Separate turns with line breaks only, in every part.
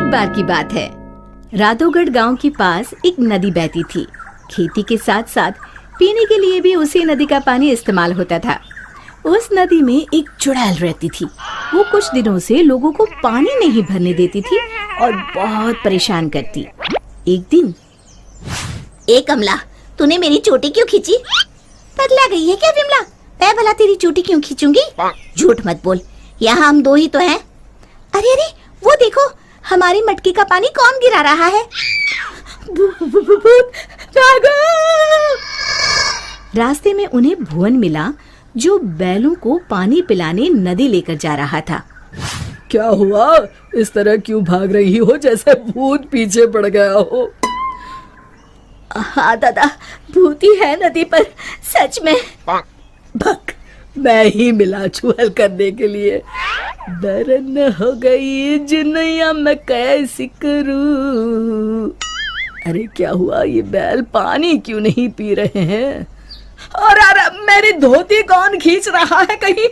एक बार की बात है, राधोगढ़ गांव के पास एक नदी बहती थी। खेती के साथ साथ पीने के लिए भी उसी नदी का पानी इस्तेमाल होता था। उस नदी में एक चुड़ैल रहती थी। वो कुछ दिनों से लोगों को पानी नहीं भरने देती थी और बहुत परेशान करती। एक दिन,
ए कमला, तूने मेरी चोटी क्यों खींची? पगला गई है क्या विमला? मैं भला तेरी चोटी क्यों खींचूंगी? झूठ मत बोल, यहाँ हम दो ही तो हैं। अरे अरे, वो देखो, हमारी मटकी का पानी कौन गिरा रहा है?
रास्ते में उन्हें भुवन मिला, जो बैलों को पानी पिलाने नदी लेकर जा रहा था।
क्या हुआ? इस तरह क्यों भाग रही हो जैसे भूत पीछे पड़ गया हो?
हाँ दादा, भूती है नदी पर, सच में।
भक, मैं ही मिला चुहल करने के लिए। दरन हो गई जिनैया मैं कैसी करूं। अरे क्या हुआ? ये बैल पानी क्यों नहीं पी रहे हैं? और मेरी धोती कौन खींच रहा है? कहीं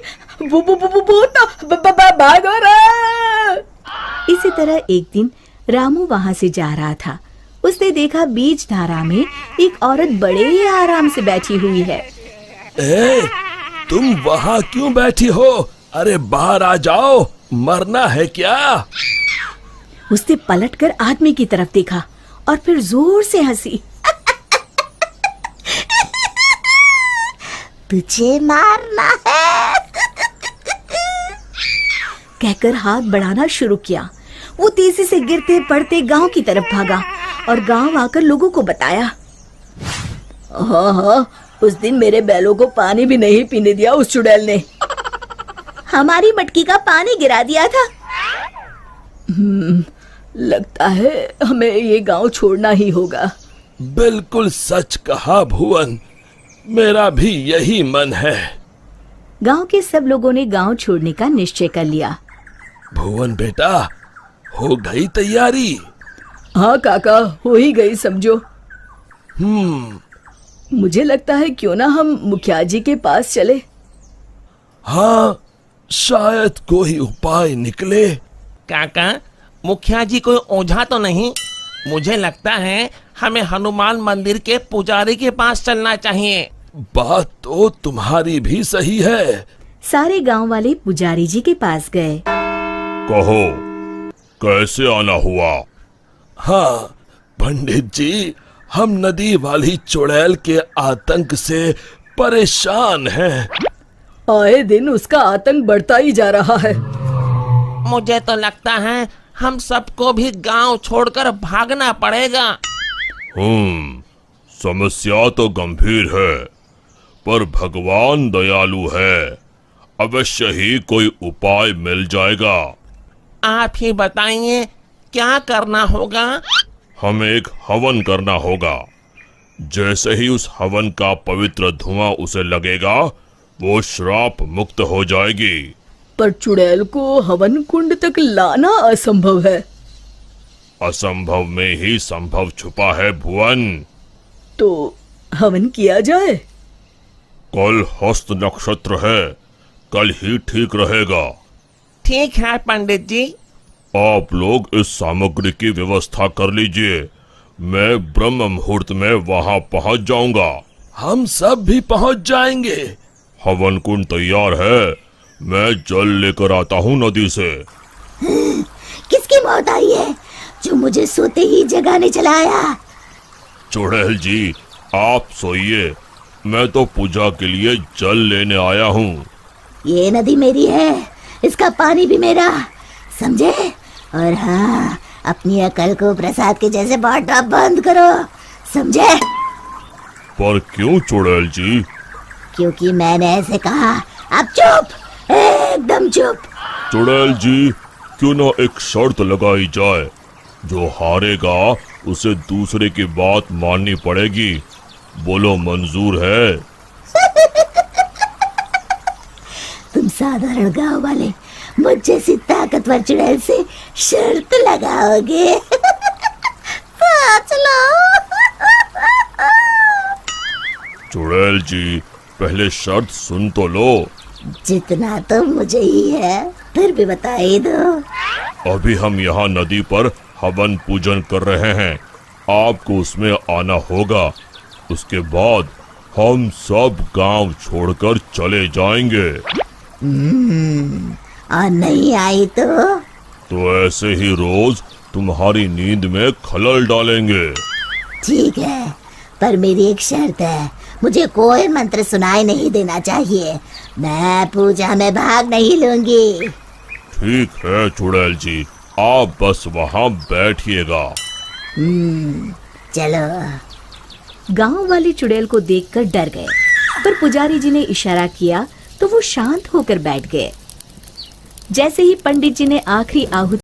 भागो रे।
इसी तरह एक दिन रामू वहाँ से जा रहा था। उसने देखा बीच धारा में एक औरत बड़े ही आराम से बैठी हुई है।
ए, तुम वहाँ क्यों बैठी हो? अरे बाहर आ जाओ, मरना है क्या?
उसने पलटकर आदमी की तरफ देखा और फिर जोर से हंसी।
तुझे मारना है
कहकर हाथ बढ़ाना शुरू किया। वो तेजी से गिरते पड़ते गांव की तरफ भागा और गांव आकर लोगों को बताया।
हाँ, उस दिन मेरे बैलों को पानी भी नहीं पीने दिया उस चुड़ैल ने।
हमारी मटकी का पानी गिरा दिया था।
लगता है हमें ये गांव छोड़ना ही होगा।
बिल्कुल सच कहा भुवन, मेरा भी यही मन है।
गांव के सब लोगों ने गांव छोड़ने का निश्चय कर लिया।
भुवन बेटा, हो गई तैयारी?
हाँ काका, हो ही गई समझो। मुझे लगता है क्यों ना हम मुखिया जी के पास चले।
हाँ, शायद कोई उपाय निकले।
काका, मुखिया जी कोई ओझा तो नहीं? मुझे लगता है हमें हनुमान मंदिर के पुजारी के पास चलना चाहिए।
बात तो तुम्हारी भी सही है।
सारे गांव वाले पुजारी जी के पास गए।
कहो, कैसे आना हुआ? हाँ पंडित जी, हम नदी वाली चुड़ैल के आतंक से परेशान हैं।
आए दिन उसका आतंक बढ़ता ही जा रहा है।
मुझे तो लगता है हम सबको भी गांव छोड़कर भागना पड़ेगा।
समस्या तो गंभीर है, पर भगवान दयालु है। अवश्य ही कोई उपाय मिल जाएगा।
आप ही बताइए, क्या करना होगा?
हमें एक हवन करना होगा। जैसे ही उस हवन का पवित्र धुआं उसे लगेगा, वो श्राप मुक्त हो जाएगी।
पर चुड़ैल को हवन कुंड तक लाना असंभव है।
असंभव में ही संभव छुपा है भुवन।
तो हवन किया जाए।
कल हस्त नक्षत्र है, कल ही ठीक रहेगा।
ठीक है पंडित जी।
आप लोग इस सामग्री की व्यवस्था कर लीजिए। मैं ब्रह्म मुहूर्त में वहां पहुंच जाऊंगा। हम सब भी पहुंच जाएंगे। हवन कुंड तैयार है, मैं जल लेकर आता हूँ नदी से।
किसकी मौत आई है जो मुझे सोते ही जगाने चला आया?
चुड़ैल जी, आप सोइए, मैं तो पूजा के लिए जल लेने आया हूँ।
ये नदी मेरी है, इसका पानी भी मेरा, समझे? और हाँ, अपनी अकल को प्रसाद के जैसे बांटना बंद करो, समझे?
पर क्यों चुड़ैल जी?
क्योंकि मैंने ऐसे कहा। अब चुप, एकदम चुप।
चुड़ैल जी, क्यों ना एक शर्त लगाई जाए। जो हारेगा उसे दूसरे की बात माननी पड़ेगी। बोलो, मंजूर है?
तुम साधारण गांव वाले मुझ जैसी ताकतवर चुड़ैल से शर्त लगाओगे? चलो।
चुड़ैल जी, पहले शर्त सुन तो लो।
जितना तो मुझे ही है, फिर भी बता ही दो।
अभी हम यहाँ नदी पर हवन पूजन कर रहे हैं, आपको उसमें आना होगा। उसके बाद हम सब गांव छोड़कर चले जाएंगे।
और नहीं आई
तो ऐसे ही रोज तुम्हारी नींद में खलल डालेंगे।
ठीक है, पर मेरी एक शर्त है, मुझे कोई मंत्र सुनाई नहीं देना चाहिए। मैं पूजा में भाग नहीं लूंगी।
ठीक है चुड़ैल जी, आप बस वहाँ बैठिएगा।
चलो।
गांव वाले चुड़ैल को देखकर डर गए, पर पुजारी जी ने इशारा किया तो वो शांत होकर बैठ गए। जैसे ही पंडित जी ने आखिरी आहुति